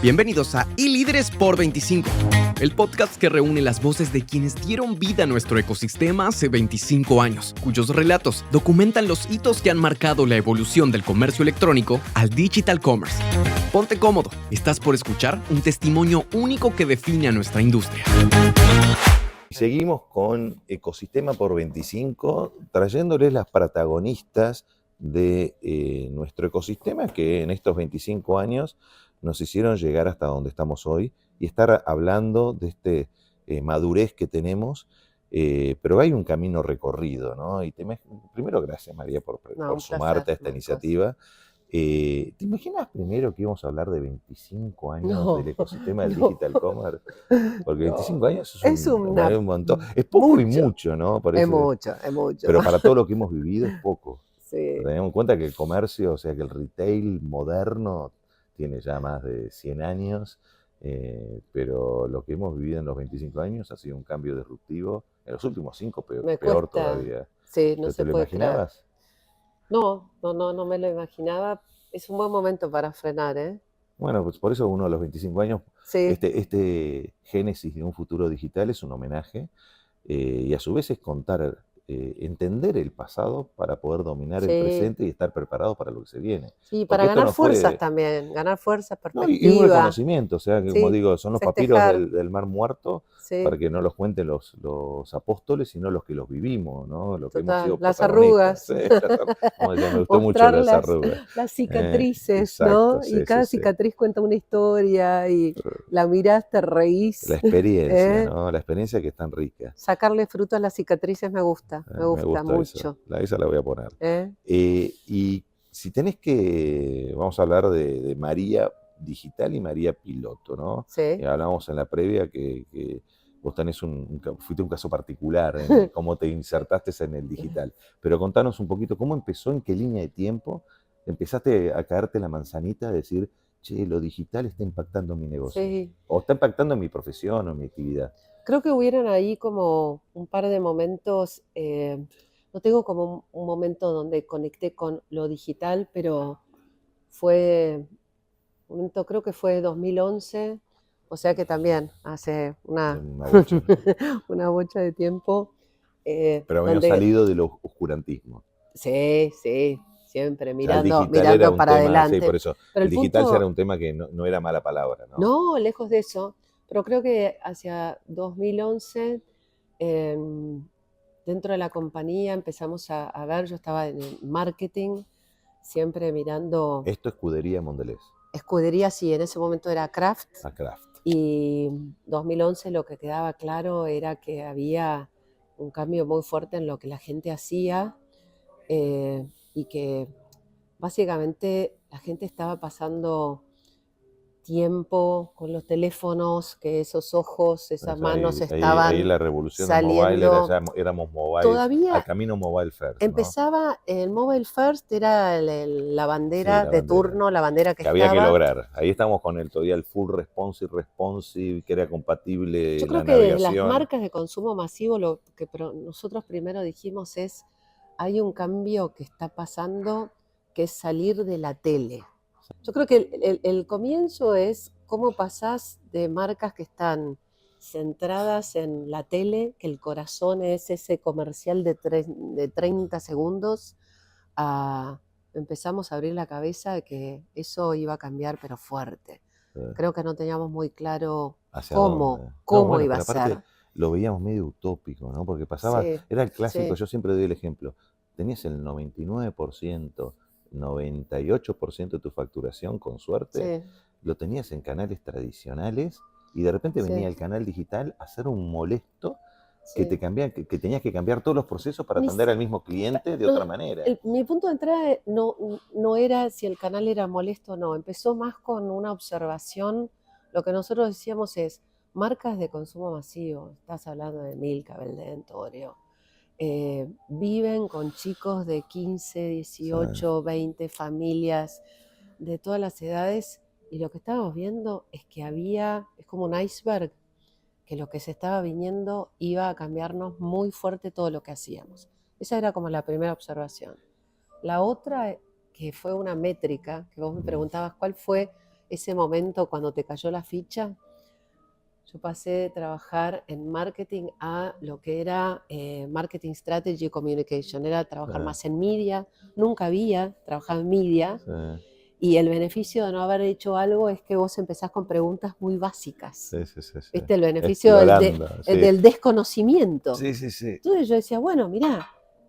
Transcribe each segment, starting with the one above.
Bienvenidos a iLíderes por 25, el podcast que reúne las voces de quienes dieron vida a nuestro ecosistema hace 25 años, cuyos relatos documentan los hitos que han marcado la evolución del comercio electrónico al digital commerce. Ponte cómodo, estás por escuchar un testimonio único que define a nuestra industria. Seguimos con Ecosistema por 25, trayéndoles las protagonistas de nuestro ecosistema que en estos 25 años nos hicieron llegar hasta donde estamos hoy y estar hablando de madurez que tenemos, pero hay un camino recorrido, ¿no? Primero, gracias María por sumarte a esta iniciativa. ¿Te imaginas primero que íbamos a hablar de 25 años del ecosistema del digital commerce? Porque 25 años es un montón. Es poco mucho, y mucho, ¿no? Es mucho. Pero para todo lo que hemos vivido es poco. Sí. Tenemos en cuenta que el comercio, o sea, que el retail moderno tiene ya más de 100 años, pero lo que hemos vivido en los 25 años ha sido un cambio disruptivo. En los últimos 5, peor todavía. Sí, no se ¿Te lo puede imaginabas? Creer. No me lo imaginaba. Es un buen momento para frenar, ¿eh? Bueno, pues por eso uno de los 25 años, sí. Este génesis de un futuro digital es un homenaje y a su vez es contar, entender el pasado para poder dominar el presente y estar preparado para lo que se viene. Sí, para ganar fuerzas también, ganar fuerzas, perspectiva. Y un reconocimiento, o sea, que, como digo, son los papiros del Mar Muerto, para que no los cuenten los apóstoles, sino los que los vivimos, ¿no? Los que hemos sido las arrugas. Sí, me gustó mucho las arrugas. Las cicatrices, exacto, ¿no? Y cada cicatriz cuenta una historia y la mirás, te reís. La experiencia, ¿no? La experiencia que es tan rica. Sacarle fruto a las cicatrices me gusta mucho. Esa la voy a poner. Y si tenés vamos a hablar de María Digital y María Piloto, ¿no? Sí. Hablábamos en la previa que vos fuiste un caso particular en cómo te insertaste en el digital. Pero contanos un poquito cómo empezó, en qué línea de tiempo empezaste a caerte la manzanita de decir, che, lo digital está impactando mi negocio. Sí. O está impactando mi profesión o mi actividad. Creo que hubieron ahí como un par de momentos, no tengo como un momento donde conecté con lo digital, pero fue un momento, creo que fue 2011, o sea que también hace una bocha de tiempo. Pero habíamos salido del oscurantismo. Sí, siempre mirando para adelante. Sí, por eso. Pero el digital ya era un tema que no era mala palabra, ¿no? No, lejos de eso. Pero creo que hacia 2011, dentro de la compañía empezamos a ver, yo estaba en el marketing, siempre mirando... Esto es Escudería Mondelez. Escudería, sí, en ese momento era Kraft. Kraft. Y 2011 lo que quedaba claro era que había un cambio muy fuerte en lo que la gente hacía y que básicamente la gente estaba pasando tiempo con los teléfonos, que esos ojos, esas manos estaban ahí la revolución saliendo. del mobile, éramos mobile, todavía al camino mobile first, empezaba, ¿no? El mobile first era la bandera de turno, la bandera que había que lograr. Ahí estamos con todavía el full responsive, que era compatible. Yo creo que desde las marcas de consumo masivo lo que nosotros primero dijimos es, hay un cambio que está pasando, que es salir de la tele. Yo creo que el comienzo es cómo pasás de marcas que están centradas en la tele, que el corazón es ese comercial de 30 segundos, empezamos a abrir la cabeza de que eso iba a cambiar, pero fuerte. Creo que no teníamos muy claro cómo iba a ser. Lo veíamos medio utópico, ¿no? Porque pasaba, era el clásico, yo siempre doy el ejemplo, tenías el 99%, 98% de tu facturación, con suerte, lo tenías en canales tradicionales y de repente venía el canal digital a ser un molesto que tenías que cambiar todos los procesos para atender al mismo cliente de otra manera. Mi punto de entrada no era si el canal era molesto o no, empezó más con una observación. Lo que nosotros decíamos es, marcas de consumo masivo, estás hablando de Milka, Belden, Oreo, viven con chicos de 15, 18, 20 familias de todas las edades, y lo que estábamos viendo es que es como un iceberg, que lo que se estaba viniendo iba a cambiarnos muy fuerte todo lo que hacíamos. Esa era como la primera observación. La otra, que fue una métrica, que vos me preguntabas cuál fue ese momento cuando te cayó la ficha? Yo pasé de trabajar en marketing a lo que era marketing strategy y communication. Era trabajar más en media. Nunca había trabajado en media. Sí, Y el beneficio de no haber hecho algo es que vos empezás con preguntas muy básicas. sí. ¿Viste? El beneficio del desconocimiento. Sí. Entonces yo decía, bueno,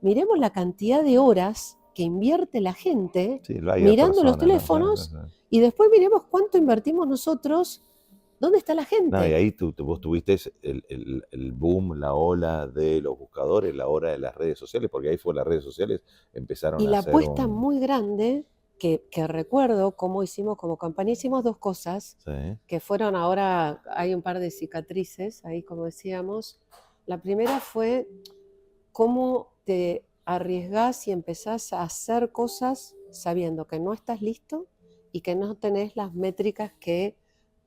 miremos la cantidad de horas que invierte la gente mirando los teléfonos, ¿no? Y después miremos cuánto invertimos nosotros. ¿Dónde está la gente? No, y ahí vos tuviste el boom, la ola de los buscadores, la ola de las redes sociales, porque ahí fue las redes sociales, empezaron y a la hacer apuesta muy grande que recuerdo cómo hicimos como compañía, hicimos dos cosas que fueron ahora, hay un par de cicatrices ahí como decíamos. La primera fue cómo te arriesgás y empezás a hacer cosas sabiendo que no estás listo y que no tenés las métricas que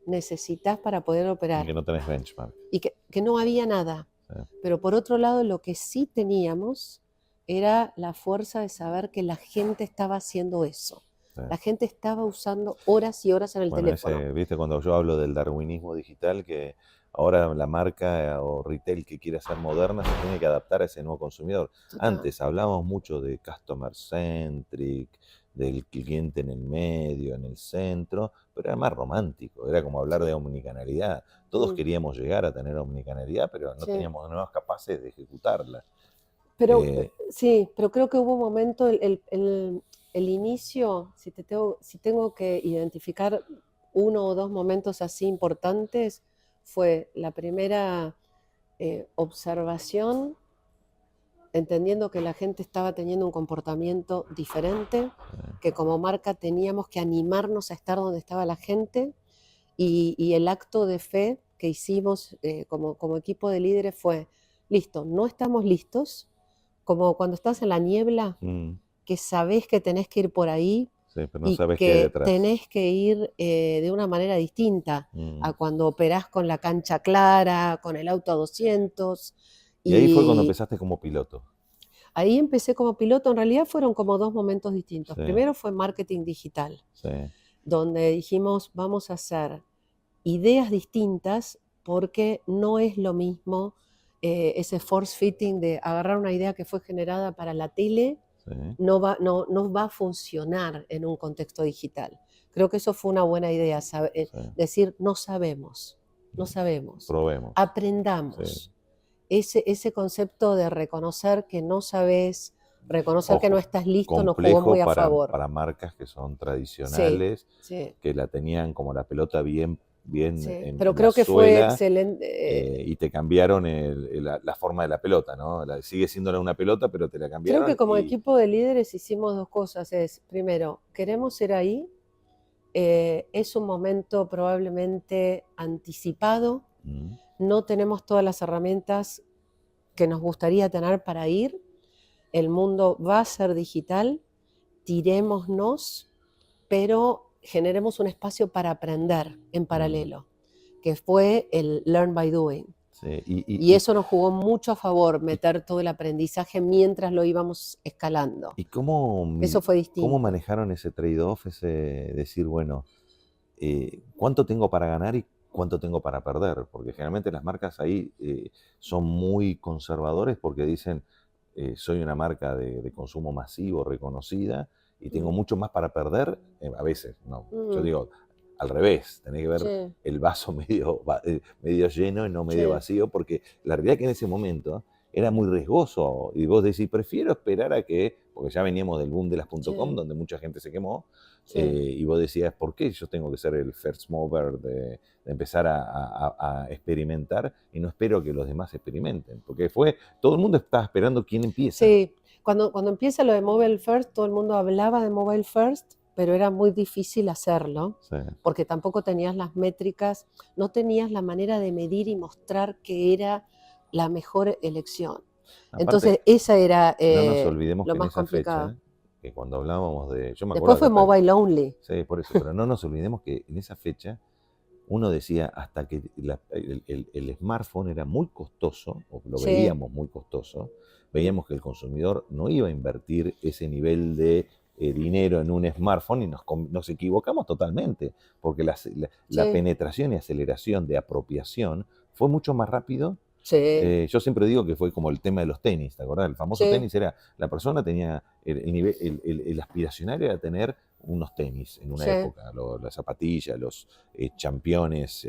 necesitas para poder operar. Y que no tenés benchmark. Y que no había nada. Sí. Pero por otro lado, lo que sí teníamos era la fuerza de saber que la gente estaba haciendo eso. Sí. La gente estaba usando horas y horas en el teléfono. Viste, cuando yo hablo del darwinismo digital, que ahora la marca o retail que quiere ser moderna se tiene que adaptar a ese nuevo consumidor. Total. Antes hablábamos mucho de customer centric, del cliente en el medio, en el centro, pero era más romántico, era como hablar de omnicanalidad. Todos queríamos llegar a tener omnicanalidad, pero no teníamos nuevas capaces de ejecutarla. Pero sí, pero creo que hubo un momento, el inicio, si tengo que identificar uno o dos momentos así importantes, fue la primera observación, entendiendo que la gente estaba teniendo un comportamiento diferente, que como marca teníamos que animarnos a estar donde estaba la gente, y el acto de fe que hicimos como equipo de líderes fue, listo, no estamos listos, como cuando estás en la niebla, que sabés que tenés que ir por ahí, pero no y sabés que qué hay detrás. Tenés que ir de una manera distinta a cuando operás con la cancha clara, con el auto a 200. Y ahí fue cuando empezaste como piloto. Ahí empecé como piloto, en realidad fueron como dos momentos distintos. Primero fue marketing digital, donde dijimos vamos a hacer ideas distintas porque no es lo mismo ese force fitting de agarrar una idea que fue generada para la tele, no va a funcionar en un contexto digital. Creo que eso fue una buena idea, decir no sabemos, probemos, aprendamos. Ese concepto de reconocer que no sabes, reconocer que no estás listo, nos jugó muy a favor. Para marcas que son tradicionales, que la tenían como la pelota bien pero creo que fue excelente. Y te cambiaron la forma de la pelota, ¿no? Sigue siendo una pelota, pero te la cambiaron. Creo que como equipo de líderes hicimos dos cosas. Primero, queremos ser ahí. Es un momento probablemente anticipado. No tenemos todas las herramientas que nos gustaría tener para ir. El mundo va a ser digital. Tirémonos, pero generemos un espacio para aprender en paralelo, que fue el learn by doing. Y eso nos jugó mucho a favor, meter todo el aprendizaje mientras lo íbamos escalando. ¿Y eso fue distinto? ¿Cómo manejaron ese trade-off, ese decir, bueno, cuánto tengo para ganar y cuánto tengo para perder? Porque generalmente las marcas ahí son muy conservadores porque dicen, soy una marca de consumo masivo, reconocida, y tengo mucho más para perder, a veces, no. Yo digo, al revés, tenés que ver el vaso medio lleno y no medio vacío, porque la realidad es que en ese momento era muy riesgoso, y vos decís, prefiero esperar a que, porque ya veníamos del boom de las .com, donde mucha gente se quemó, y vos decías, ¿por qué yo tengo que ser el first mover de empezar a experimentar y no espero que los demás experimenten? Porque todo el mundo estaba esperando quién empieza. Sí. Cuando empieza lo de Mobile First, todo el mundo hablaba de Mobile First, pero era muy difícil hacerlo, porque tampoco tenías las métricas, no tenías la manera de medir y mostrar que era la mejor elección. Aparte, entonces, esa era no nos olvidemos lo que más en esa complicado. Fecha, que cuando hablábamos de... Yo me Después fue Mobile Only. Sí, por eso, pero no nos olvidemos que en esa fecha uno decía hasta que el smartphone era muy costoso, o lo veíamos muy costoso, veíamos que el consumidor no iba a invertir ese nivel de dinero en un smartphone y nos equivocamos totalmente, porque la Sí, penetración y aceleración de apropiación fue mucho más rápido. sí, Yo siempre digo que fue como el tema de los tenis, ¿te acordás? El famoso sí, tenis era, la persona tenía, el aspiracional era tener unos tenis en una sí. época, las zapatillas, los championes,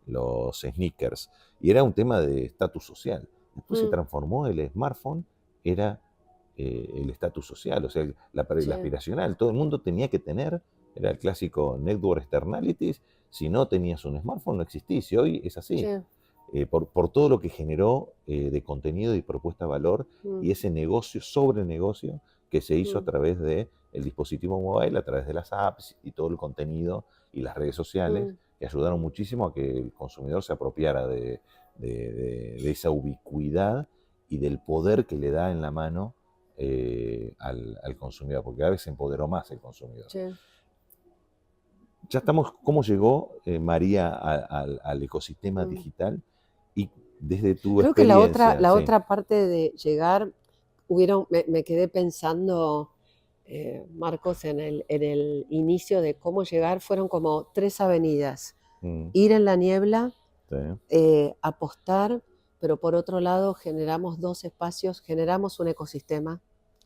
los sneakers, y era un tema de estatus social. Después se Mm, transformó el smartphone, era el estatus social, o sea, el sí, aspiracional, todo el mundo tenía que tener, era el clásico network externalities, si no tenías un smartphone no existís, y hoy es así, sí. por todo lo que generó de contenido y propuesta de valor Mm, y ese negocio, sobre negocio, que se hizo a mm, través del dispositivo móvil, a través de las apps y todo el contenido y las redes sociales, mm, que ayudaron muchísimo a que el consumidor se apropiara de esa ubicuidad y del poder que le da en la mano al consumidor, porque cada vez se empoderó más el consumidor. sí. Ya estamos, ¿cómo llegó María al ecosistema Mm. digital? Y desde tu Creo que la otra, experiencia, la sí. otra parte de llegar, me quedé pensando, Marcos, en el inicio de cómo llegar, fueron como 3 avenidas. Mm, Ir en la niebla, sí, apostar, pero por otro lado generamos 2 espacios, generamos un ecosistema,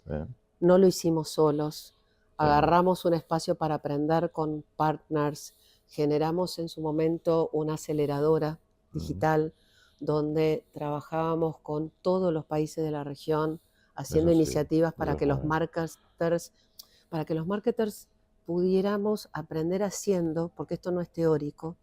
sí, no lo hicimos solos, sí, agarramos un espacio para aprender con partners, generamos en su momento una aceleradora mm, digital donde trabajábamos con todos los países de la región haciendo eso sí, iniciativas de los buenos. para que los marketers pudiéramos aprender haciendo, porque esto no es teórico.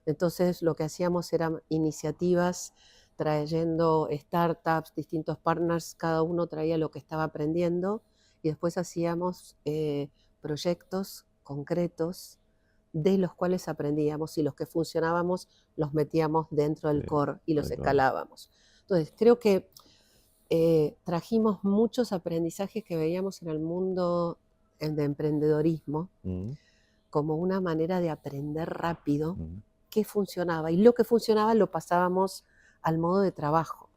Entonces lo que hacíamos eran iniciativas trayendo startups, distintos partners, cada uno traía lo que estaba aprendiendo y después hacíamos proyectos concretos de los cuales aprendíamos y los que funcionábamos los metíamos dentro Sí, del core y los tal cual. escalábamos. Entonces creo que trajimos muchos aprendizajes que veíamos en el mundo de emprendedorismo Mm, como una manera de aprender rápido mm, qué funcionaba y lo que funcionaba lo pasábamos al modo de trabajo.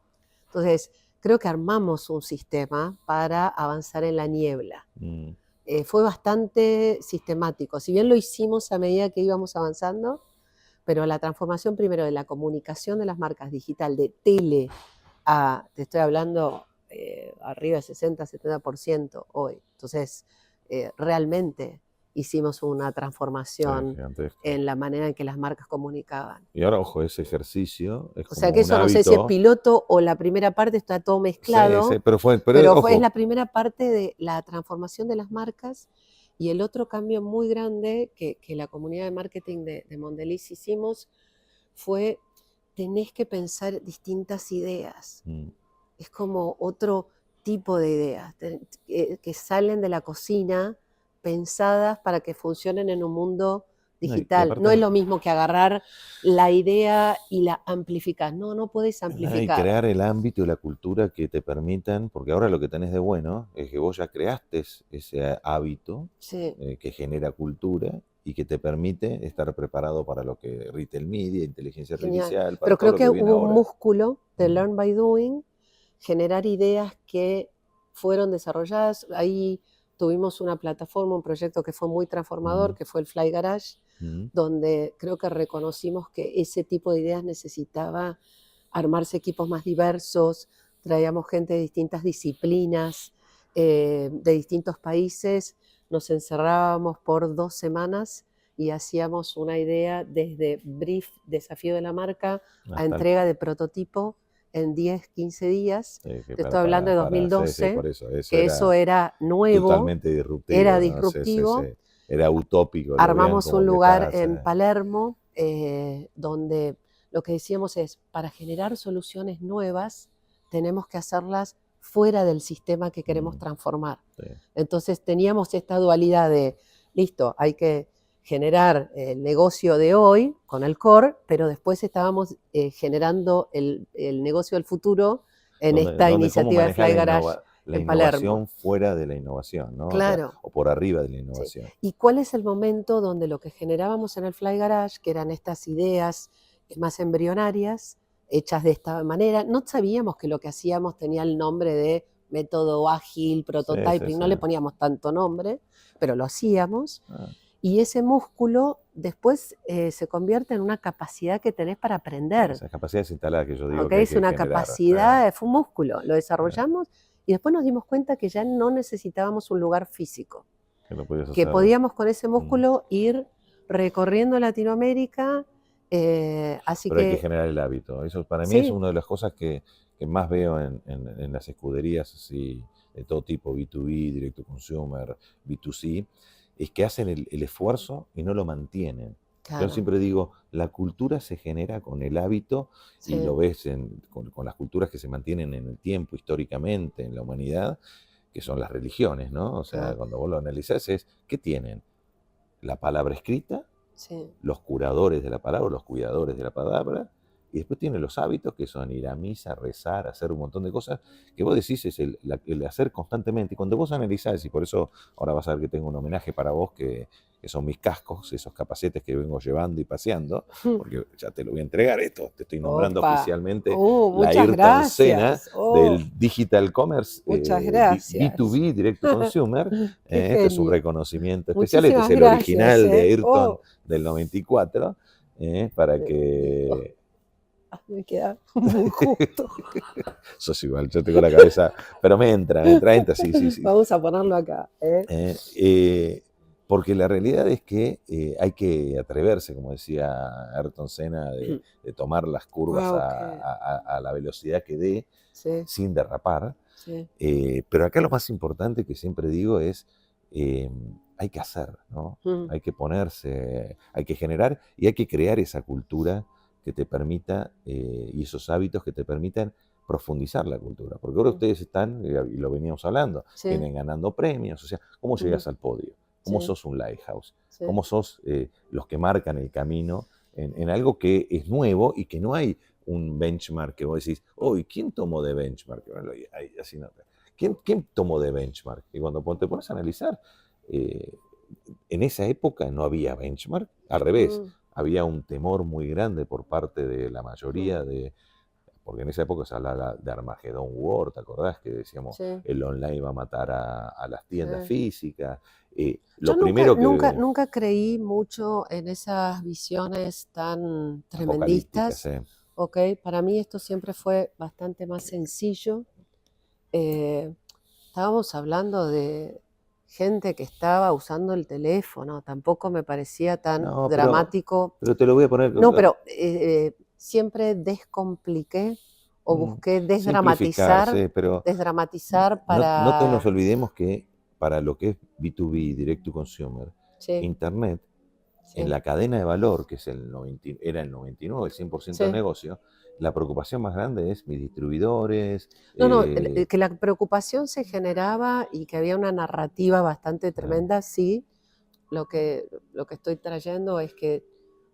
Entonces, creo que armamos un sistema para avanzar en la niebla. mm, Fue bastante sistemático, si bien lo hicimos a medida que íbamos avanzando, pero la transformación primero de la comunicación de las marcas digital, de tele a, te estoy hablando, arriba de 60-70% hoy. Entonces, realmente hicimos una sí, transformación gigantesco. en la manera en que las marcas comunicaban. Y ahora, ojo, ese ejercicio es O sea como que un eso no sé si es hábito. piloto o la primera parte, está todo Sí, sí, mezclado, pero es la ojo, primera parte de la transformación de las marcas. Y el otro cambio muy grande que la comunidad de marketing de Mondelez hicimos fue, tenés que pensar distintas ideas. mm, Es como otro tipo de ideas que salen de la cocina pensadas para que funcionen en un mundo no, y digital. No es aparte, lo mismo que agarrar la idea y la amplificar. No, no podés no, y amplificar. crear el ámbito y la cultura que te permitan, porque ahora lo que tenés de bueno es que vos ya creaste ese hábito Sí, que genera cultura y que te permite estar preparado para lo que retail media, inteligencia genial. artificial, para Pero todo creo lo que que viene hubo un ahora. músculo de Mm, learn by doing, generar ideas que fueron desarrolladas. Ahí tuvimos una plataforma, un proyecto que fue muy transformador, mm, que fue el Fly Garage, mm, donde creo que reconocimos que ese tipo de ideas necesitaba armarse equipos más diversos, traíamos gente de distintas disciplinas, de distintos países, nos encerrábamos por 2 semanas y hacíamos una idea desde brief, desafío de la marca, a hasta el, entrega de prototipo en 10-15 días. que Te estoy hablando de sí, sí, 2012, por eso que eso era era nuevo, totalmente era disruptivo, ¿no? Sí, sí, sí. disruptivo. Era utópico, lo veían Armamos un como que lugar estás. en Palermo donde lo que decíamos es, para generar soluciones nuevas, tenemos que hacerlas fuera del sistema que queremos Mm, transformar. sí, Entonces teníamos esta dualidad de, listo, hay que generar el negocio de hoy con el core, pero después estábamos generando el negocio del futuro en esta donde cómo iniciativa de manejar Fly Garage la en Palermo. innovación fuera de la innovación, ¿no? O sea, Claro. o por arriba de la Sí. innovación. ¿Y cuál es el momento donde lo que generábamos en el Fly Garage, que eran estas ideas más embrionarias, hechas de esta manera, no sabíamos que lo que hacíamos tenía el nombre de método ágil, Sí, prototyping, sí, no sí. le poníamos tanto nombre, pero lo hacíamos. Ah, Y ese músculo después se convierte en una capacidad que tenés para aprender. esas capacidades instaladas que yo digo ¿Ok? que hay Es que una generar. capacidad, fue un músculo, lo desarrollamos y después nos dimos cuenta que ya no necesitábamos un lugar físico, Que lo podías que hacer. podíamos con ese músculo ir recorriendo Latinoamérica, así Pero hay que que generar el hábito. Eso para mí es sí, una de las cosas que más veo en las escuderías así, de todo tipo, B2B, Direct to Consumer, B2C, es que hacen el esfuerzo y no lo mantienen. Yo claro, siempre digo, la cultura se genera con el hábito y lo sí, ves con las culturas que se mantienen en el tiempo, históricamente, en la humanidad, que son las religiones, ¿no? O sea, claro, cuando vos lo analizás es, ¿qué tienen? La palabra escrita, sí, los curadores de la palabra, los cuidadores de la palabra, y después tiene los hábitos que son ir a misa, rezar, hacer un montón de cosas que vos decís es el hacer constantemente. Y cuando vos analizás, y por eso ahora vas a ver que tengo un homenaje para vos, que son mis cascos, esos capacetes que vengo llevando y paseando, porque ya te lo voy a entregar esto, te estoy nombrando opa, oficialmente la muchas Ayrton Senna gracias, del Digital Commerce muchas gracias. B2B, Direct to Consumer. Qué Este es un genio, reconocimiento especial, este es muchísimas el gracias, original de Ayrton oh, del 94, para lindo. que... Me queda muy justo. Sos igual, yo tengo la cabeza, pero me entra, sí, sí, sí. Vamos a ponerlo acá. Eh, eh, Porque la realidad es que hay que atreverse, como decía Ayrton Senna, de tomar las curvas Ah, ok. a la velocidad que dé, Sí, sin derrapar. sí. Pero acá lo más importante que siempre digo es, hay que hacer, ¿no? Mm, Hay que ponerse, hay que generar y hay que crear esa cultura que te permita, y esos hábitos que te permitan profundizar la cultura. Porque ahora mm, ustedes están, y lo veníamos hablando, sí, vienen ganando premios, o sea, ¿cómo mm, llegas al podio? ¿Cómo sí, sos un lighthouse? sí. ¿Cómo sos los que marcan el camino en algo que es nuevo y que no hay un benchmark que vos decís, oh, ¿y quién tomó de benchmark? Bueno, así no. ¿Quién tomó de benchmark? Y cuando te pones a analizar, eh, en esa época no había benchmark, al revés, Mm, había un temor muy grande por parte de la mm, mayoría porque en esa época se hablaba de Armageddon War, ¿te acordás? Que decíamos, sí, el online va a matar a las tiendas sí. físicas. Yo Lo primero que... nunca creí mucho en esas visiones tan Apocalípticas, tremendistas. ¿Ok? Para mí esto siempre fue bastante más sencillo. Eh, Estábamos hablando de gente que estaba usando el teléfono, tampoco me parecía tan No, dramático. pero te lo voy a poner... No, pero siempre descompliqué o busqué Simplificar, sí, pero desdramatizar no nos para... olvidemos que para lo que es B2B, Direct to Consumer, Sí, Internet, en sí, la cadena de valor, que es era el 99, el 100% del sí. negocio, la preocupación más grande es mis distribuidores. No, no, que la preocupación se generaba y que había una narrativa bastante Ah, tremenda, sí. Lo que estoy trayendo es que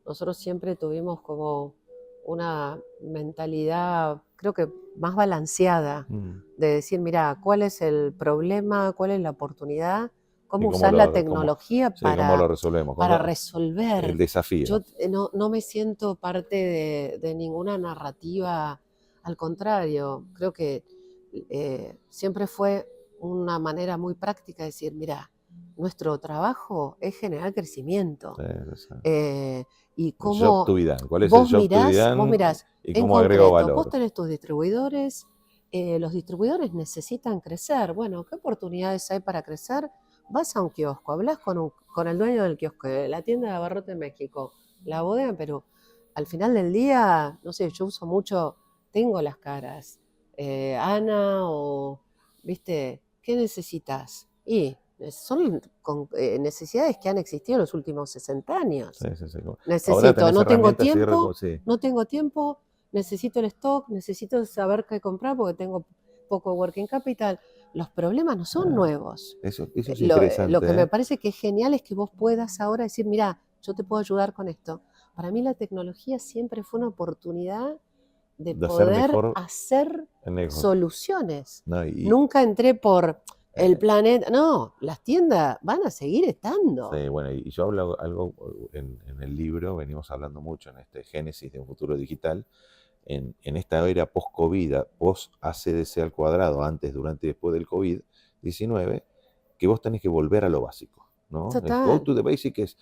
nosotros siempre tuvimos como una mentalidad, creo que más balanceada, mm. de decir, mira, ¿cuál es el problema? ¿Cuál es la oportunidad? ¿Y ¿Cómo usar la tecnología sí, cómo lo resolvemos? para El resolver? desafío. Yo no me siento parte de ninguna narrativa, al contrario, creo que siempre fue una manera muy práctica de decir, mira, nuestro trabajo es generar crecimiento. Sí, sí, sí. Y El job to cómo be done. ¿Cuál es el job to be vos done mirás, y en cómo agrego concreto, vos valor? tenés tus distribuidores, los distribuidores necesitan crecer. Bueno, ¿qué oportunidades hay para crecer? Vas a un kiosco, hablas con el dueño del kiosco, de la tienda de abarrote en México, la bodega en Perú. Al final del día, no sé, yo uso mucho, tengo las caras. Ana o, viste, ¿qué necesitas? Y son necesidades que han existido en los últimos 60 años. Sí, sí, sí. Ahora Necesito, tenés herramientas y sí. no tengo tiempo, necesito el stock, necesito saber qué comprar porque tengo poco working capital. Los problemas no son Ah, nuevos. eso es Lo que interesante, me ¿eh? parece que es genial es que vos puedas ahora decir, mira, yo te puedo ayudar con esto. Para mí la tecnología siempre fue una oportunidad de De hacer poder mejor hacer el negocio. soluciones. ¿No? Nunca entré por el Eh, planeta. No, las tiendas van a seguir estando. sí, bueno, y yo hablo algo en el libro, venimos hablando mucho en este Génesis de un futuro digital, en esta era post-COVID, post-ACDC al cuadrado, antes, durante y después del COVID-19, que vos tenés que volver a lo básico, ¿no? El go Total. to the basic es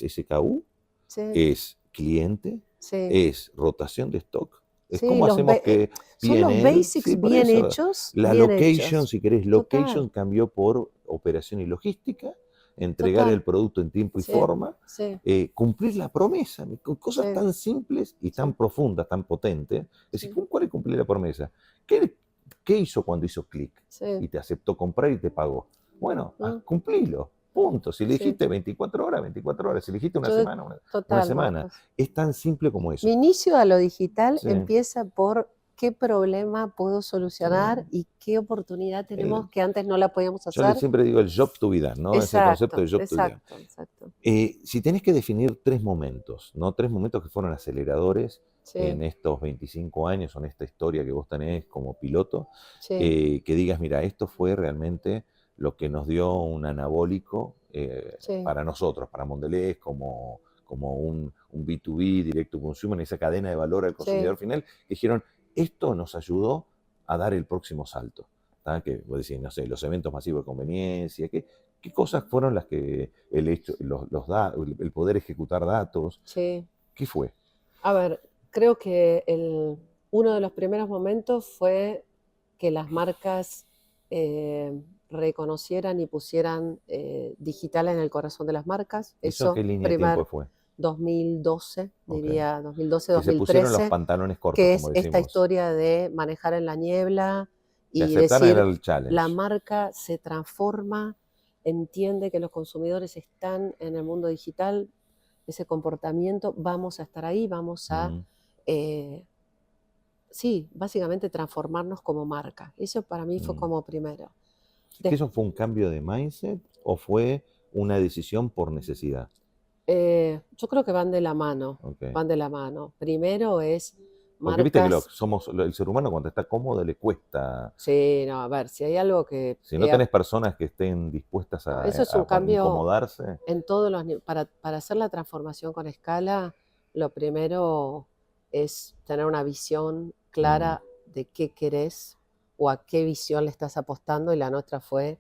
SKU, Sí, es cliente, sí. es rotación de stock, es Sí, cómo hacemos que son los PNL, sí, basics por bien eso, hechos, la bien location, hechos. si querés, location Total, cambió por operación y logística, entregar el total. producto en tiempo y Sí, forma, sí, cumplir la promesa, cosas sí, tan simples y tan sí, profundas, tan potentes. Es decir, sí, ¿cuál es cumplir la promesa? ¿Qué hizo cuando hizo clic sí. y te aceptó comprar y te pagó? Bueno, Mm, cumplilo, punto. Si le sí. dijiste 24 horas, 24 horas. Si le dijiste una Yo, semana, una total, semana. Marcos. Es tan simple como Mi eso. inicio a lo digital Sí, empieza por qué problema puedo sí. solucionar y qué oportunidad tenemos El- que antes no la podíamos yo hacer. siempre digo el job to be done, ¿no? Ese concepto Exacto, de job to be done. exacto, exacto. Si tenés que definir tres momentos, ¿no? Tres momentos que fueron aceleradores Sí, en estos 25 años, o en esta historia que vos tenés como piloto, sí, que digas, mira, esto fue realmente lo que nos dio un anabólico sí, para nosotros, para Mondelez, como un B2B, directo consumer, en esa cadena de valor al sí. consumidor final, que dijeron, esto nos ayudó a dar el próximo salto. ¿Tá? Que vos decís, no sé, los eventos masivos de conveniencia, ¿qué cosas fueron las que el hecho, el poder ejecutar datos, Sí. qué fue? A ver, creo que uno de los primeros momentos fue que las marcas reconocieran y pusieran digital en el corazón de las marcas. ¿Eso qué Eso, línea de tiempo primer fue? 2012, Ok. diría Que se pusieron los 2012-2013, pantalones cortos, que como es esta decimos, historia de manejar en la niebla que y aceptaron decir, el la challenge. marca se transforma, entiende que los consumidores están en el mundo digital, ese comportamiento, vamos a estar ahí, vamos a, Mm. eh, sí, básicamente transformarnos como marca. Eso para mí fue Mm. como primero. ¿Que Des- eso fue un cambio de mindset o fue una decisión por necesidad? yo creo que van de la mano, Okay. van de la mano. Primero es Porque viste que marcas, el ser humano cuando está cómodo le cuesta. sí, no, a ver, si hay algo que, Si no tenés personas que estén dispuestas no, eso es un a cambio incomodarse, en todos los para hacer la transformación con escala, lo primero es tener una visión mm, clara de qué querés o a qué visión le estás apostando, y la nuestra fue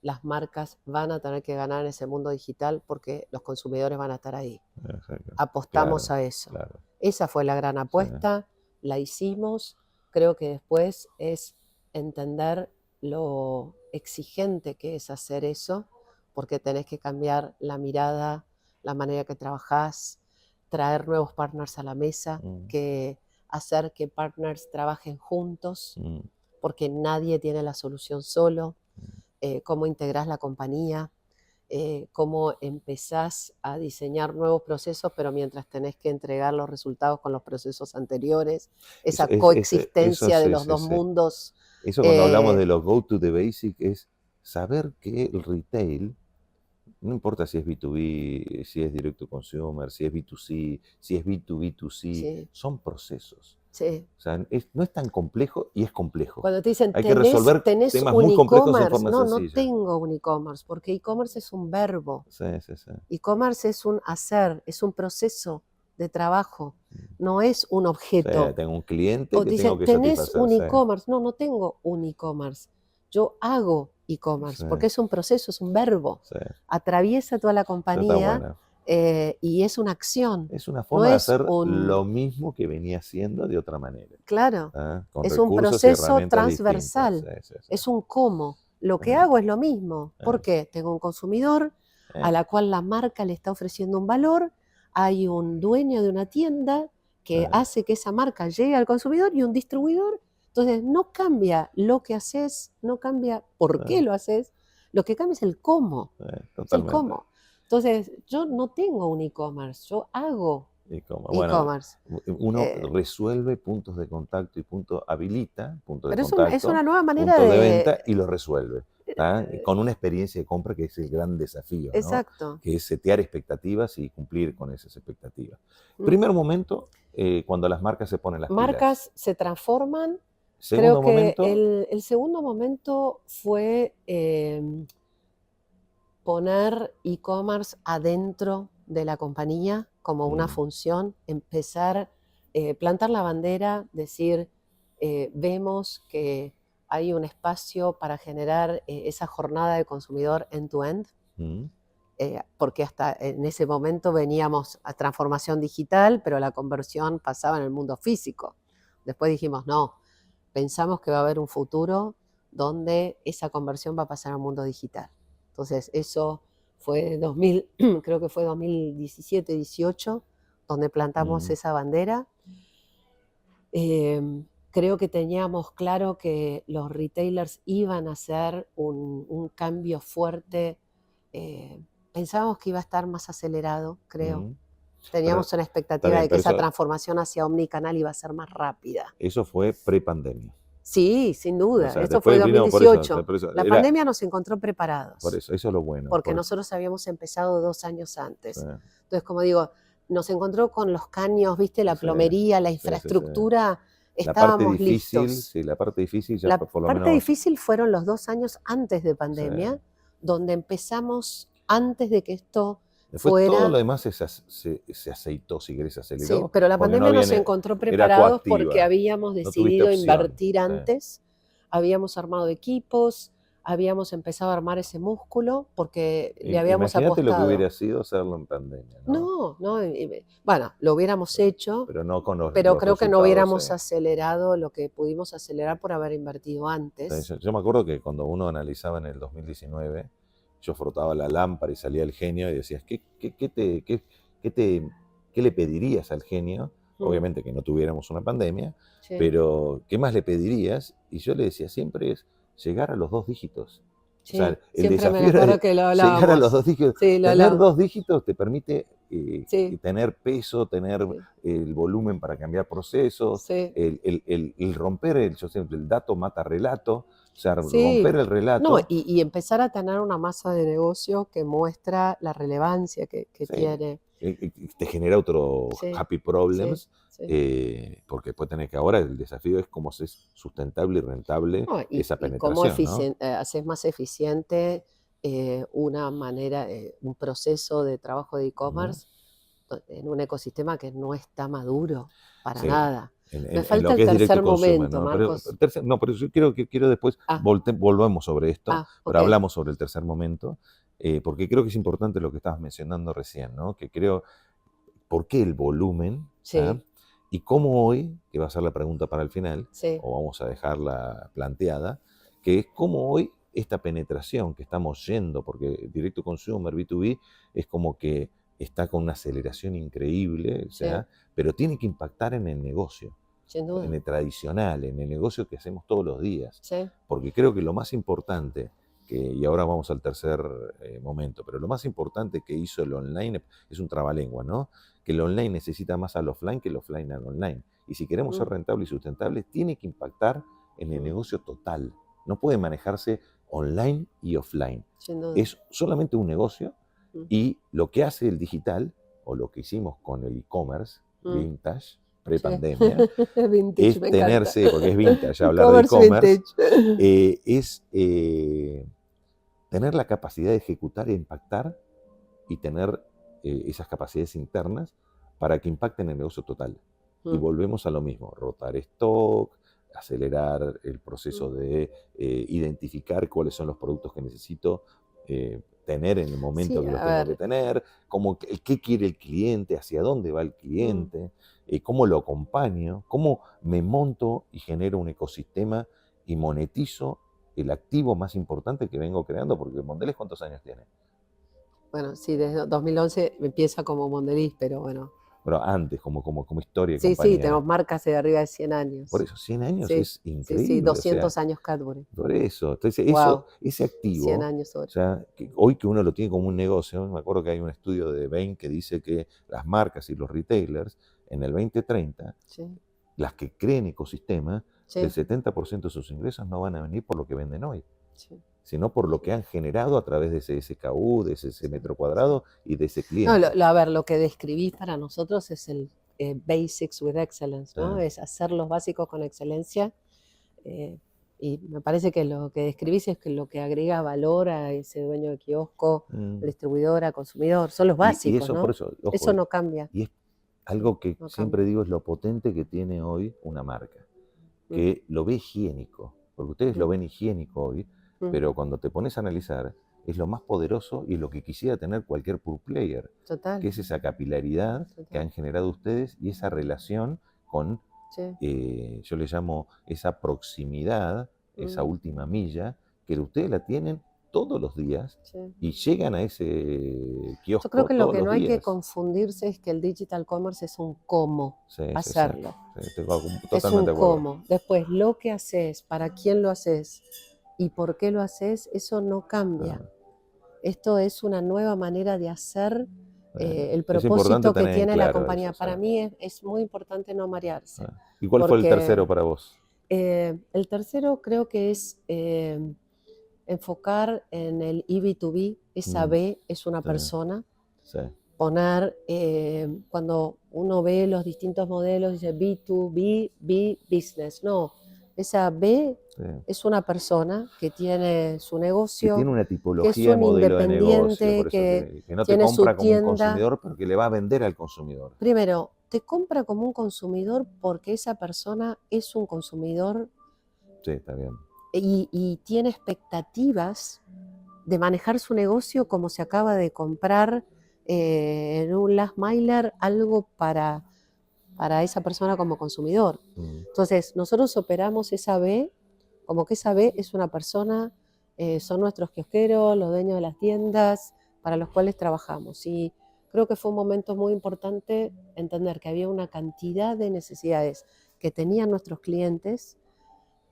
las marcas van a tener que ganar en ese mundo digital porque los consumidores van a estar ahí. exacto. Apostamos Claro, a eso. claro. Esa fue la gran Sí. apuesta, la hicimos. Creo que después es entender lo exigente que es hacer eso, porque tenés que cambiar la mirada, la manera que trabajás, traer nuevos partners a la mesa, Mm, que hacer que partners trabajen juntos, mm, porque nadie tiene la solución solo. mm. Cómo integrás la compañía, cómo empezás a diseñar nuevos procesos, pero mientras tenés que entregar los resultados con los procesos anteriores, Eso, esa eso coexistencia de sí, los sí, dos sí. mundos. Eso cuando hablamos eh, de los go to the basic es saber que el retail, no importa si es B2B, si es direct to consumer, si es B2C, si es B2B2C, sí, son procesos. sí. O sea, no es tan complejo y es complejo. Cuando te dicen, Hay que resolver tenés temas un muy complejos en e-commerce, forma no, no sencilla. tengo un e-commerce, porque e-commerce es un verbo. Sí, sí, sí. E-commerce es un hacer, es un proceso de trabajo, Mm. no es un Sí, objeto. tengo un cliente O que tengo dicen, que tenés satisfacer. un Sí, e-commerce. No, no tengo un e-commerce. Yo hago e-commerce, sí, porque es un proceso, es un verbo. sí. Atraviesa toda la Esa está compañía buena. y es una acción. Es una No forma de es hacer un, lo mismo que venía haciendo de otra manera. claro, ¿Ah? Con es un recursos y proceso herramientas distintas. Sí, transversal. sí, sí. Es un cómo. Lo que Ah, hago es lo mismo. ¿Por ah, qué? Tengo un consumidor a ah, la cual la marca le está ofreciendo un valor. Hay un dueño de una tienda que ah, hace que esa marca llegue al consumidor y un distribuidor. Entonces, no cambia lo que haces, no cambia por qué ah, lo haces, lo que cambia es el cómo, es el totalmente. cómo. Entonces, yo no tengo un e-commerce, yo hago Y como, bueno, e-commerce. uno Eh, resuelve puntos de contacto y habilita puntos de pero es contacto, una nueva manera puntos de de... venta y los resuelve. ¿Tá? Con una experiencia de compra que es el gran desafío, ¿no? Exacto. Que es setear expectativas y cumplir con esas expectativas. Mm. Primer momento, cuando las marcas se ponen las pilas. Marcas se transforman. Creo Segundo que momento, el segundo momento fue poner e-commerce adentro de la compañía como una mm, función, empezar plantar la bandera, decir, vemos que hay un espacio para generar esa jornada de consumidor end-to-end, porque hasta en ese momento veníamos a transformación digital, pero la conversión pasaba en el mundo físico. Después dijimos, no, pensamos que va a haber un futuro donde esa conversión va a pasar al mundo digital. Entonces eso fue creo que fue 2017-18, donde plantamos esa bandera. Creo que teníamos claro que los retailers iban a hacer un cambio fuerte. Pensábamos que iba a estar más acelerado, creo. Teníamos una expectativa de que esa transformación hacia omnicanal iba a ser más rápida. Eso fue pre-pandemia. Sí, sin duda. O sea, esto fue 2018. La pandemia nos encontró preparados. Por eso es lo bueno. Porque nosotros habíamos empezado 2 años antes. Sí. Entonces, como digo, nos encontró con los caños, ¿viste? La plomería, la infraestructura. Estábamos listos. Sí, la parte difícil ya la por lo menos. La parte difícil fueron los 2 años antes de pandemia, donde empezamos antes de que esto después fuera. Todo lo demás se aceitó, si querés, se aceleró. Sí, pero la pandemia nos encontró preparados porque habíamos decidido invertir antes, habíamos armado equipos, habíamos empezado a armar ese músculo porque le habíamos apostado. Imagínate lo que hubiera sido hacerlo en pandemia, ¿no? Bueno, lo hubiéramos hecho, pero no con los pero creo que no hubiéramos acelerado lo que pudimos acelerar por haber invertido antes. Yo me acuerdo que cuando uno analizaba en el 2019, yo frotaba la lámpara y salía el genio y decías, ¿qué le pedirías al genio? Obviamente que no tuviéramos una pandemia, sí. Pero ¿qué más le pedirías? Y yo le decía, siempre es llegar a los 2 dígitos. Sí, o sea, el desafío era que llegar a los 2 dígitos. Sí, tener 2 dígitos te permite tener peso, tener el volumen para cambiar procesos, el romper, el dato mata relato. O sea, romper el relato. No, y empezar a tener una masa de negocio que muestra la relevancia que tiene. Te genera otro happy problems, porque después tenés que ahora el desafío es cómo hacer sustentable y rentable esa penetración. Y cómo haces más eficiente una manera, un proceso de trabajo de e-commerce en un ecosistema que no está maduro para nada. Me falta el tercer momento, ¿no? Marcos. Pero yo quiero después, volvemos sobre esto, pero hablamos sobre el tercer momento, porque creo que es importante lo que estabas mencionando recién, ¿no? Que creo, ¿por qué el volumen? Y cómo hoy, que va a ser la pregunta para el final, o vamos a dejarla planteada, que es cómo hoy esta penetración que estamos yendo, porque Direct to Consumer, B2B, es como que está con una aceleración increíble, pero tiene que impactar en el negocio, en el tradicional, en el negocio que hacemos todos los días. Porque creo que lo más importante, y ahora vamos al tercer momento, pero lo más importante que hizo el online es un trabalengua, ¿no? Que el online necesita más al offline que el offline al online. Y si queremos ser rentables y sustentables, tiene que impactar en el negocio total. No puede manejarse online y offline. Es solamente un negocio. Y lo que hace el digital, o lo que hicimos con el e-commerce, vintage, pre-pandemia, es tenerse, porque es vintage hablar de e-commerce, es tener la capacidad de ejecutar e impactar y tener esas capacidades internas para que impacten el negocio total. Y volvemos a lo mismo, rotar stock, acelerar el proceso de identificar cuáles son los productos que necesito tener en el momento que los tengo que tener, qué quiere el cliente, hacia dónde va el cliente, cómo lo acompaño, cómo me monto y genero un ecosistema y monetizo el activo más importante que vengo creando, porque Mondelez, ¿cuántos años tiene? Bueno, sí, desde 2011 empieza como Mondelez, pero bueno. Pero antes, como historia y compañía. Sí, tenemos marcas de arriba de 100 años. Por eso, 100 años es increíble. Sí, 200 años Cadbury. Por eso, entonces ese activo, 100 años hoy. O sea, hoy que uno lo tiene como un negocio, me acuerdo que hay un estudio de Bain que dice que las marcas y los retailers, en el 2030, las que creen ecosistema, el 70% de sus ingresos no van a venir por lo que venden hoy, sino por lo que han generado a través de ese SKU, de ese metro cuadrado y de ese cliente. No, a ver, lo que describís para nosotros es el Basics with Excellence, ¿no? Es hacer los básicos con excelencia. Y me parece que lo que describís es que lo que agrega valor a ese dueño de kiosco, distribuidor, a consumidor, son los básicos, y eso, ¿no? por eso, ojo, eso no cambia. Y es algo que no siempre cambia. digo es lo potente que tiene hoy una marca, que lo ve higiénico, porque ustedes lo Mm, ven higiénico hoy, mm, pero cuando te pones a analizar, es lo más poderoso y lo que quisiera tener cualquier pure player, Total, que es esa capilaridad que total. han generado ustedes y esa relación con, Sí. yo le llamo esa proximidad, esa Mm, última milla, que ustedes la tienen todos los días sí. y llegan a ese Yo creo kiosco que lo todos que los no hay que días. confundirse es que el digital commerce es un cómo Sí, sí, sí. hacerlo. Sí, estoy Es un totalmente de acuerdo. cómo. Después, lo que haces, para quién lo haces y por qué lo haces, eso no cambia. Ah, Esto es una nueva manera de hacer el es importante propósito que tener en tiene la claro eso, compañía. sí. Para mí es muy importante no marearse, ¿Y cuál fue el porque tercero para vos? el tercero creo que es enfocar en el EB2B, esa Mm, B es una sí, persona, sí, poner, cuando uno ve los distintos modelos, dice B2B, B business, no, esa B sí. es una persona que tiene su Que negocio, tiene una que es tipología de un modelo de negocio, independiente, por eso que que no te tiene su compra como un tienda. consumidor, pero que le va a vender al consumidor. Primero, te compra como un consumidor porque esa persona es un consumidor Sí, está bien. y tiene expectativas de manejar su negocio como se acaba de comprar en un last miler algo para esa persona como consumidor. Mm, Entonces, nosotros operamos esa B como que esa B es una persona, son nuestros kiosqueros, los dueños de las tiendas para los cuales trabajamos. Y creo que fue un momento muy importante entender que había una cantidad de necesidades que tenían nuestros clientes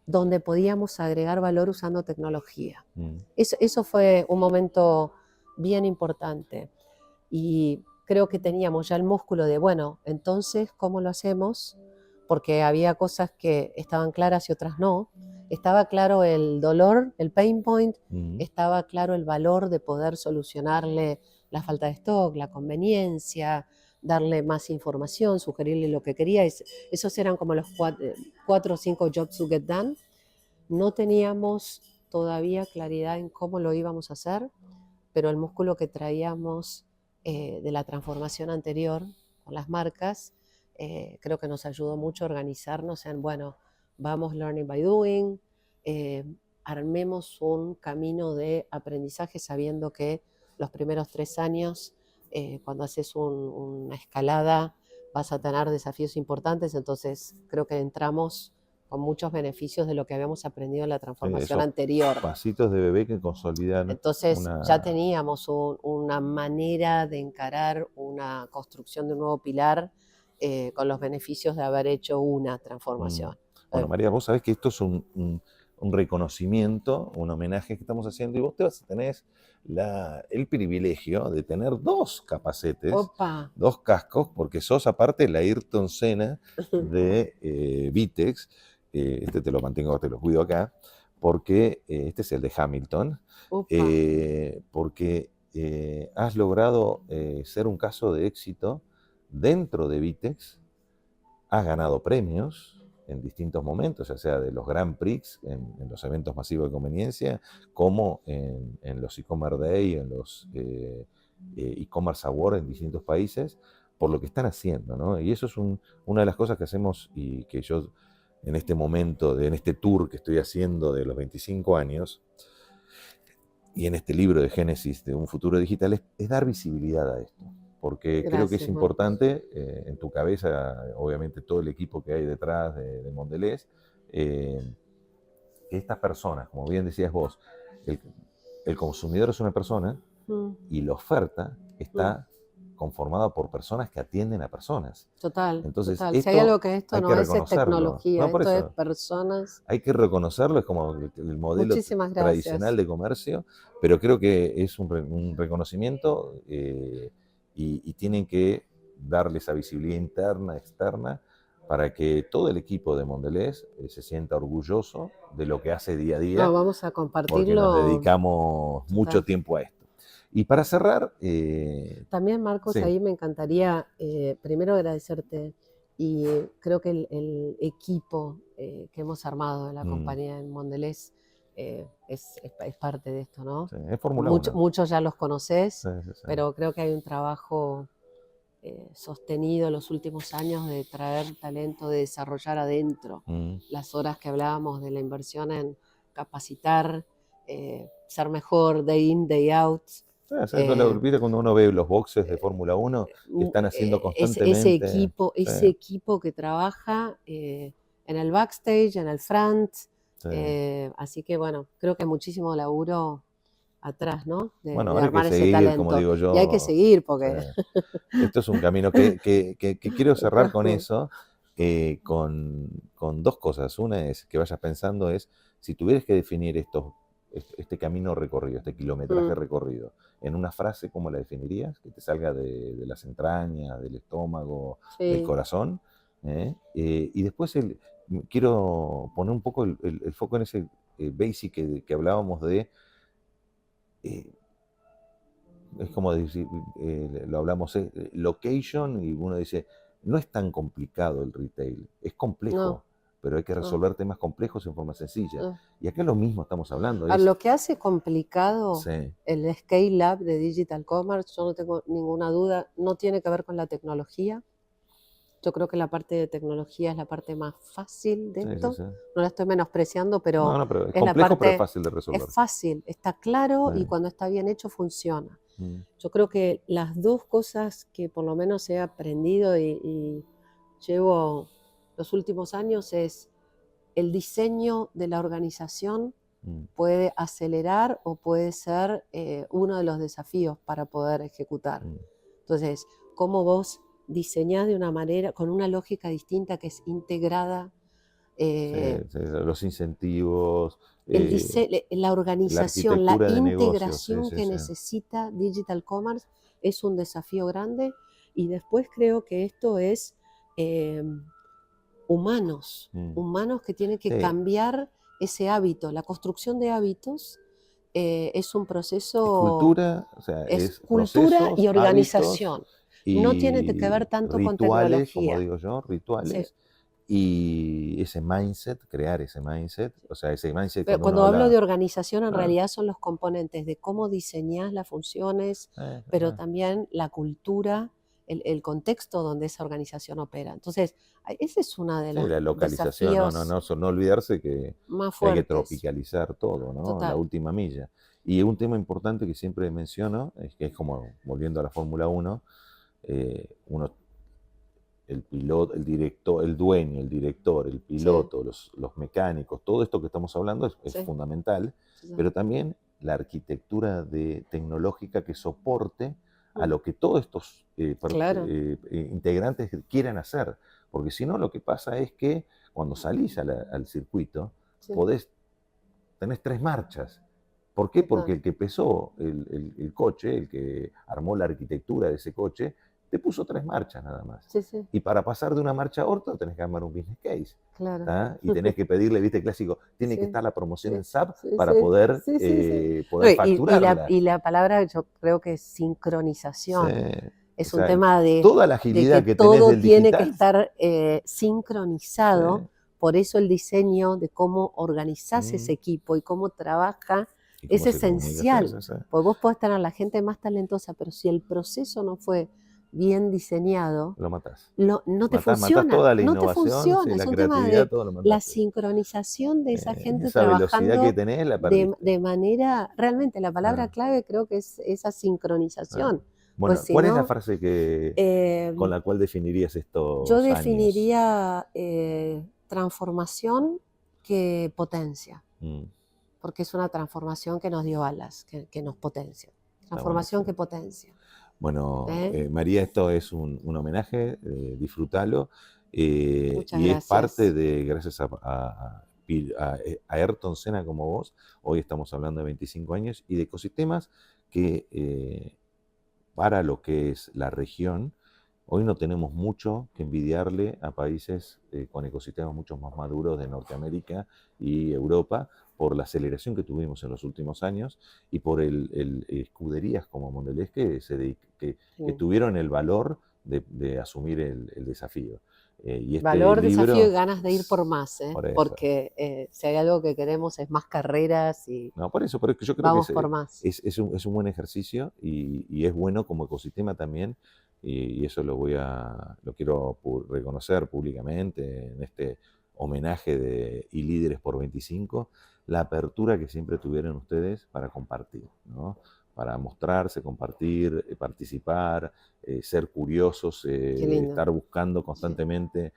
donde podíamos agregar valor usando tecnología. mm, Eso fue un momento bien importante. Y creo que teníamos ya el músculo de, bueno, entonces, ¿cómo lo hacemos? Porque había cosas que estaban claras y otras no. Estaba claro el dolor, el pain point, mm. estaba claro el valor de poder solucionarle la falta de stock, la conveniencia, darle más información, sugerirle lo que quería. Esos eran como los 4 o 5 jobs to get done. No teníamos todavía claridad en cómo lo íbamos a hacer, pero el músculo que traíamos de la transformación anterior con las marcas, creo que nos ayudó mucho a organizarnos en, bueno, vamos learning by doing, eh, armemos un camino de aprendizaje sabiendo que los primeros 3 años, cuando haces una escalada, vas a tener desafíos importantes, entonces creo que entramos con muchos beneficios de lo que habíamos aprendido en la Sí, transformación esos anterior. pasitos de bebé que consolidan Entonces ya una... teníamos una manera de encarar una construcción de un nuevo pilar con los beneficios de haber hecho una Mm. transformación. Bueno, María, vos sabés que esto es un reconocimiento, un homenaje que estamos haciendo y vos te vas a tener el privilegio de tener dos capacetes, Opa. dos cascos, porque sos aparte la Ayrton Senna de Vitex. Este te lo mantengo, te lo cuido acá, porque este es el de Hamilton, Opa. porque has logrado ser un caso de éxito dentro de Vitex, has ganado premios en distintos momentos, ya sea de los Grand Prix, en los eventos masivos de conveniencia, como en los e-commerce day, en los e-commerce awards en distintos países, por lo que están haciendo, ¿no? Y eso es una de las cosas que hacemos y que yo en este momento, en este tour que estoy haciendo de los 25 años, y en este libro de Génesis de un futuro digital, es dar visibilidad a esto. Porque creo que es Gracias, Marcos. importante, en tu cabeza, obviamente todo el equipo que hay detrás de Mondelez, que estas personas, como bien decías vos, el, el consumidor es una persona Mm, y la oferta mm. está conformada por personas que atienden a personas. Total, Entonces, total. Si hay algo esto que esto hay no que es reconocerlo. tecnología, No, por esto es eso, personas. hay que reconocerlo, es como el modelo Muchísimas tradicional gracias. de comercio, pero creo que es un reconocimiento y tienen que darle esa visibilidad interna, externa, para que todo el equipo de Mondelez se sienta orgulloso de lo que hace día a No, día, vamos a porque nos compartirlo. dedicamos mucho Total. tiempo a esto. Y para cerrar, También, Marcos, sí, ahí me encantaría primero agradecerte y creo que el equipo que hemos armado en la compañía en Mondelez es parte de esto, ¿no? sí, es Fórmula 1. Muchos ya los conocés, Sí, sí, sí. pero creo que hay un trabajo sostenido los últimos años de traer talento, de desarrollar adentro. Las horas que hablábamos de la inversión en capacitar, ser mejor, day in, day out. ¿Viste cuando uno ve los boxes de Fórmula 1 que están haciendo constantemente? Ese equipo que trabaja en el backstage, en el front. Sí. Así que bueno, creo que hay muchísimo laburo atrás, ¿no? Bueno, ahora hay que seguir, como digo yo. Y hay que seguir porque... Esto es un camino que quiero cerrar con eso, con dos cosas. Una es que vayas pensando si tuvieras que definir este camino recorrido, este kilometraje recorrido, en una frase, ¿cómo la definirías? Que te salga de las entrañas, del estómago, del corazón. Y después quiero poner un poco el foco en ese basic que hablábamos de... es como decir, lo hablamos, location, y uno dice, no es tan complicado el retail, es complejo, pero hay que resolver temas complejos en forma sencilla. Y acá lo mismo estamos hablando. Lo que hace complicado el Scale Up de Digital Commerce, yo no tengo ninguna duda, no tiene que ver con la tecnología. Yo creo que la parte de tecnología es la parte más fácil de esto. No la estoy menospreciando, pero, pero es complejo, la parte, pero es fácil de resolver. Es fácil, está claro y cuando está bien hecho funciona. Yo creo que las dos cosas que por lo menos he aprendido y llevo los últimos años es el diseño de la organización puede acelerar o puede ser uno de los desafíos para poder ejecutar. Entonces, cómo vos diseñás de una manera, con una lógica distinta que es integrada. Los incentivos. La organización, la integración que necesita Digital Commerce es un desafío grande. Y después creo que esto es humanos que tienen que cambiar ese hábito. La construcción de hábitos es un proceso... Es cultura, es cultura y organización. No tiene que ver tanto rituales, con tecnología. Como digo yo, rituales. Y ese mindset, crear ese mindset, ese mindset... Pero cuando hablo de organización, en realidad son los componentes de cómo diseñás las funciones, pero también la cultura, el contexto donde esa organización opera. Entonces, ese es una de las la localización, no olvidarse que hay que tropicalizar todo, ¿no? La última milla. Y un tema importante que siempre menciono, que es como, volviendo a la Fórmula 1, el piloto, el director, el dueño, el director, el piloto, los mecánicos, todo esto que estamos hablando es fundamental, pero también la arquitectura tecnológica que soporte a lo que todos estos integrantes quieran hacer. Porque si no, lo que pasa es que cuando salís al circuito, tenés 3 marchas. ¿Por qué? Porque el que pesó el coche, el que armó la arquitectura de ese coche, te puso 3 marchas nada más. Y para pasar de una marcha a otra tenés que armar un business case. Y tenés que pedirle, viste, clásico, tiene que estar la promoción en SAP para poder facturarla. Y la palabra, yo creo que es sincronización. Es un tema de, toda la agilidad que todo tenés del tiene digital, que estar sincronizado. Por eso el diseño de cómo organizás ese equipo y cómo trabaja es esencial. Porque vos podés tener a la gente más talentosa, pero si el proceso no fue bien diseñado, lo matás. No te funciona. Matás toda la no innovación, te funciona. la es un tema creatividad, de todo lo matás. la sincronización de esa gente esa trabajando velocidad que tenés, la de manera, realmente la palabra clave creo que es esa sincronización. Bueno, pues ¿cuál es la frase con la cual definirías esto? Yo definiría transformación que potencia. Porque es una transformación que nos dio alas, que nos potencia. Transformación que potencia. Bueno, María, esto es un homenaje, disfrútalo. Y es parte de, gracias a Ayrton Senna como vos, hoy estamos hablando de 25 años y de ecosistemas que para lo que es la región, hoy no tenemos mucho que envidiarle a países con ecosistemas mucho más maduros de Norteamérica y Europa, por la aceleración que tuvimos en los últimos años y por escuderías como Mondelez que tuvieron el valor de asumir el desafío. Y valor, desafío y ganas de ir por más, porque si hay algo que queremos es más carreras y por eso, pero yo creo vamos que por más. Es un buen ejercicio y es bueno como ecosistema también y eso lo quiero reconocer públicamente en este homenaje de iLíderes por 25, la apertura que siempre tuvieron ustedes para compartir, ¿no? Para mostrarse, compartir, participar, ser curiosos, Qué lindo. estar buscando Sí, constantemente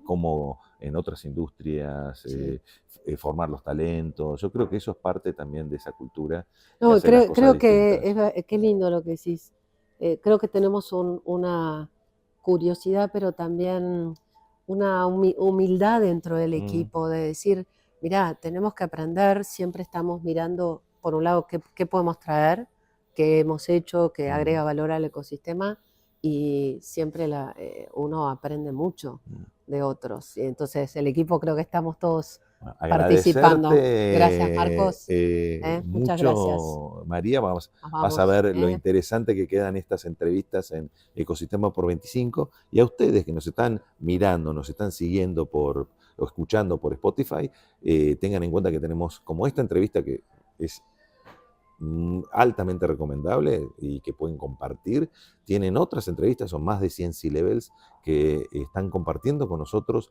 cómo en otras industrias sí. formar los talentos. Yo creo que eso es parte también de esa cultura de No, hacer las cosas creo que distintas. qué lindo lo que decís. Creo que tenemos una curiosidad, pero también una humildad dentro del Mm, equipo de decir, mirá, tenemos que aprender, siempre estamos mirando, por un lado, qué podemos traer, qué hemos hecho, que mm, agrega valor al ecosistema, y siempre uno aprende mucho mm. de otros. Y entonces el equipo creo que estamos todos participando. Gracias, Agradecerte Marcos. Muchas gracias. mucho, María. Nos Vas a vamos. ver lo interesante que quedan estas entrevistas en Ecosistema por 25. Y a ustedes que nos están mirando, nos están siguiendo o escuchando por Spotify, tengan en cuenta que tenemos como esta entrevista que es altamente recomendable y que pueden compartir. Tienen otras entrevistas, son más de 100 C-Levels que están compartiendo con nosotros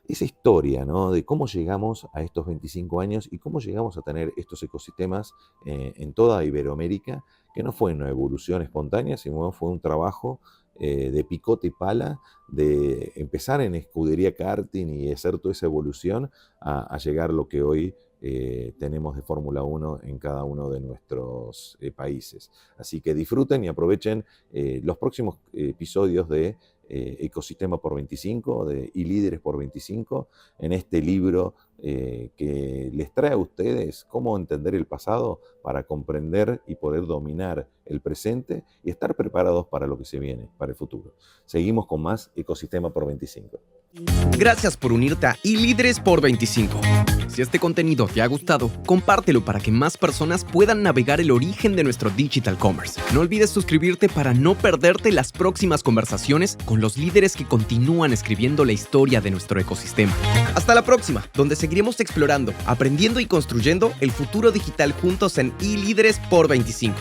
esa historia, ¿no? De cómo llegamos a estos 25 años y cómo llegamos a tener estos ecosistemas en toda Iberoamérica, que no fue una evolución espontánea, sino fue un trabajo de picote y pala, de empezar en escudería karting y hacer toda esa evolución a llegar a lo que hoy tenemos de Fórmula 1 en cada uno de nuestros países. Así que disfruten y aprovechen los próximos episodios de Ecosistema por 25, de iLíderes por 25, en este libro que les trae a ustedes cómo entender el pasado para comprender y poder dominar el presente y estar preparados para lo que se viene, para el futuro. Seguimos con más Ecosistema por 25. Gracias por unirte a iLíderes por 25. Si este contenido te ha gustado, compártelo para que más personas puedan navegar el origen de nuestro digital commerce. No olvides suscribirte para no perderte las próximas conversaciones con los líderes que continúan escribiendo la historia de nuestro ecosistema. Hasta la próxima, donde seguiremos explorando, aprendiendo y construyendo el futuro digital juntos en iLíderes por 25.